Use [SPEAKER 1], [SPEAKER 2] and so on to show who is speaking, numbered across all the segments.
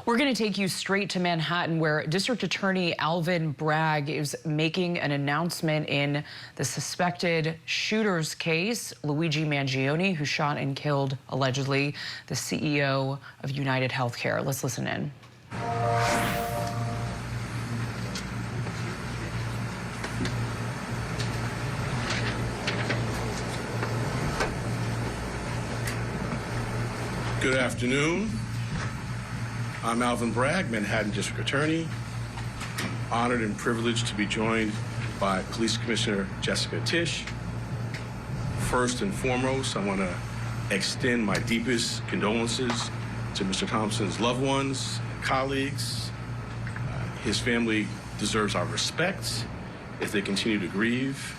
[SPEAKER 1] We're going to take you straight to Manhattan, where District Attorney Alvin Bragg is making an announcement in the suspected shooter's case, Luigi Mangione, who shot and killed, allegedly, the CEO of UnitedHealthcare. Let's listen in.
[SPEAKER 2] Good afternoon. I'm Alvin Bragg, Manhattan District Attorney. Honored and privileged to be joined by Police Commissioner Jessica Tisch. First and foremost, I want to extend my deepest condolences to Mr. Thompson's loved ones, colleagues. His family deserves our respect as they continue to grieve.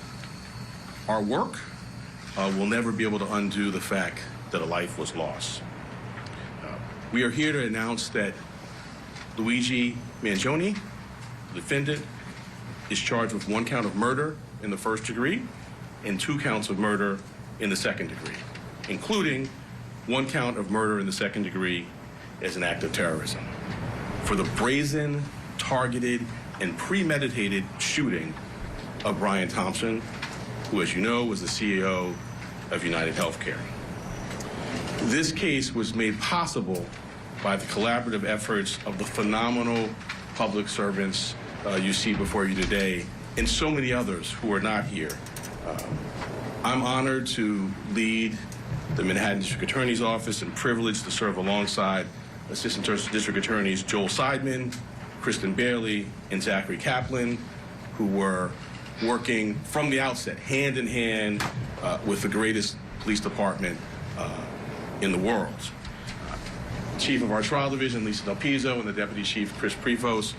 [SPEAKER 2] Our work will never be able to undo the fact that a life was lost. We are here to announce that Luigi Mangione, the defendant, is charged with 1 count of murder in the first degree and 2 counts of murder in the second degree, including 1 count of murder in the second degree as an act of terrorism for the brazen, targeted, and premeditated shooting of Brian Thompson, who, as you know, was the CEO of UnitedHealthcare. This case was made possible by the collaborative efforts of the phenomenal public servants you see before you today, and so many others who are not here. I'm honored to lead the Manhattan District Attorney's Office and privileged to serve alongside Assistant District Attorneys Joel Seidman, Kristen Bailey, and Zachary Kaplan, who were working from the outset, hand in hand, with the greatest police department in the world. Chief of our trial division, Lisa Del Pizzo, and the Deputy Chief, Chris Prevost,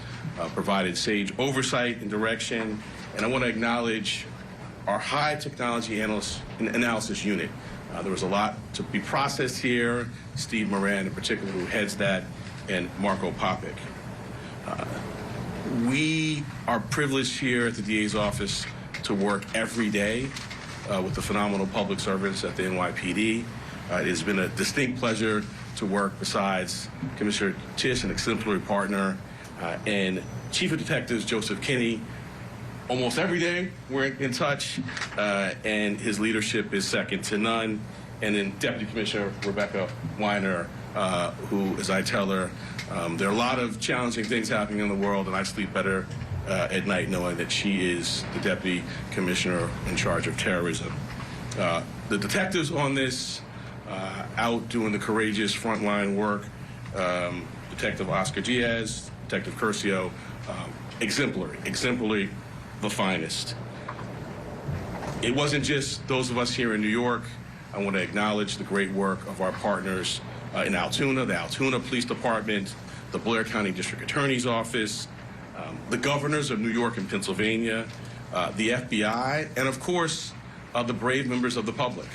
[SPEAKER 2] provided sage oversight and direction. And I want to acknowledge our high technology analysis unit. There was a lot to be processed here. Steve Moran, in particular, who heads that, and Marco Popic. We are privileged here at the DA's office to work every day with the phenomenal public servants at the NYPD. It has been a distinct pleasure to work besides Commissioner Tisch, an exemplary partner, and Chief of Detectives Joseph Kinney. Almost every day we're in touch, and his leadership is second to none. And then Deputy Commissioner Rebecca Weiner, who, as I tell her, there are a lot of challenging things happening in the world, and I sleep better at night knowing that she is the Deputy Commissioner in charge of terrorism. The detectives on this, out doing the courageous frontline work, Detective Oscar Diaz, Detective Curcio, exemplary, the finest. It wasn't just those of us here in New York. I want to acknowledge the great work of our partners in Altoona, the Altoona Police Department, the Blair County District Attorney's Office, the governors of New York and Pennsylvania, the FBI, and of course, the brave members of the public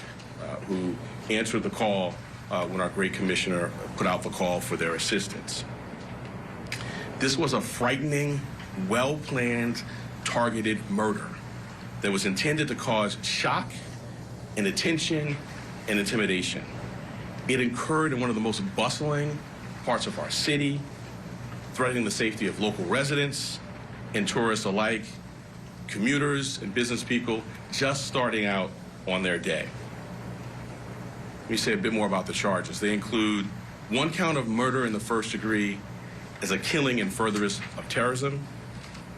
[SPEAKER 2] who answered the call when our great commissioner put out the call for their assistance. This was a frightening, well-planned, targeted murder that was intended to cause shock and attention and intimidation. It occurred in one of the most bustling parts of our city, threatening the safety of local residents and tourists alike, commuters and business people just starting out on their day. Let me say a bit more about the charges. They include 1 count of murder in the first degree as a killing in furtherance of terrorism,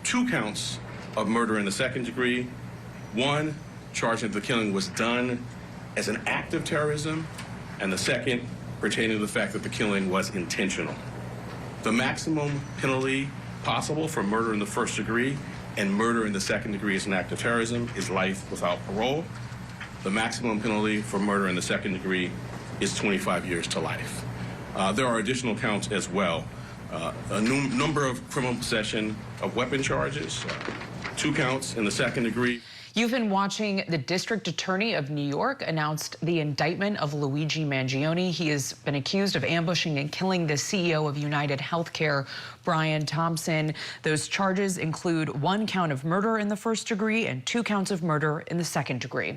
[SPEAKER 2] 2 counts of murder in the second degree, 1 charging that the killing was done as an act of terrorism, and the second pertaining to the fact that the killing was intentional. The maximum penalty possible for murder in the first degree and murder in the second degree as an act of terrorism is life without parole. The maximum penalty for murder in the second degree is 25 years to life. There are additional counts as well. A number of criminal possession of weapon charges, 2 counts in the second degree.
[SPEAKER 1] You've been watching. The District Attorney of New York announced the indictment of Luigi Mangione. He has been accused of ambushing and killing the CEO of UnitedHealthcare, Brian Thompson. Those charges include 1 count of murder in the first degree and 2 counts of murder in the second degree.